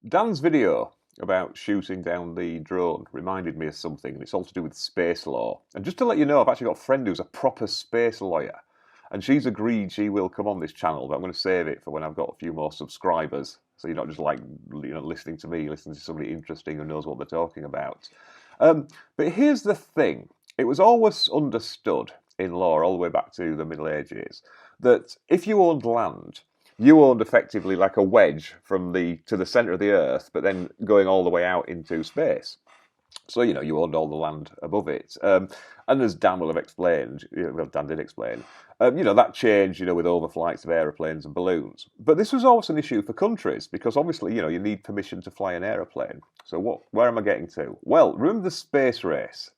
Dan's video about shooting down the drone reminded me of something, and it's all to do with space law. And just to let you know, I've actually got a friend who's a proper space lawyer, and she's agreed she will come on this channel, but I'm going to save it for when I've got a few more subscribers. So you're not just like listening to me, listening to somebody interesting who knows what they're talking about. But here's the thing: it was always understood in law, all the way back to the Middle Ages, that if you owned land, you owned effectively like a wedge from the to the centre of the Earth, but then going all the way out into space. So you owned all the land above it, and as Dan will have explained, well, Dan did explain, that changed, with overflights of aeroplanes and balloons. But this was always an issue for countries because obviously, you need permission to fly an aeroplane. So where am I getting to? Well, remember the space race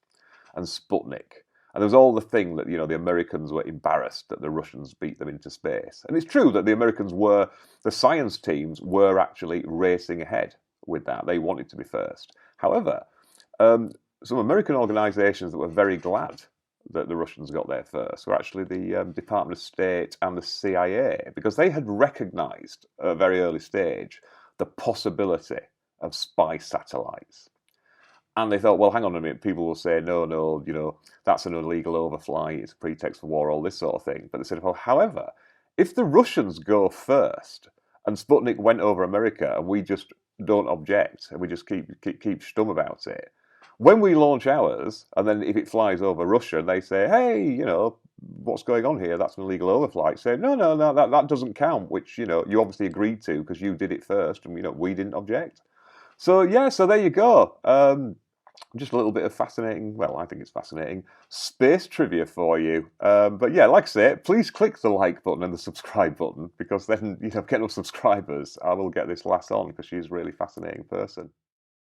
and Sputnik. And there was all the thing that, the Americans were embarrassed that the Russians beat them into space. And it's true that the science teams were actually racing ahead with that. They wanted to be first. However, some American organisations that were very glad that the Russians got there first were actually the Department of State and the CIA, because they had recognised at a very early stage the possibility of spy satellites. And they thought, well, hang on a minute, people will say, no, that's an illegal overflight, it's a pretext for war, all this sort of thing. But they said, well, however, if the Russians go first and Sputnik went over America and we just don't object and we just keep stum about it, when we launch ours, and then if it flies over Russia and they say, hey, what's going on here, that's an illegal overflight, say, no, that doesn't count, which, you obviously agreed to because you did it first and, we didn't object. So, yeah, so there you go. Just a little bit of fascinating, well, I think it's fascinating, space trivia for you. But yeah, like I say, please click the like button and the subscribe button, because then, get enough subscribers, I will get this lass on because she's a really fascinating person.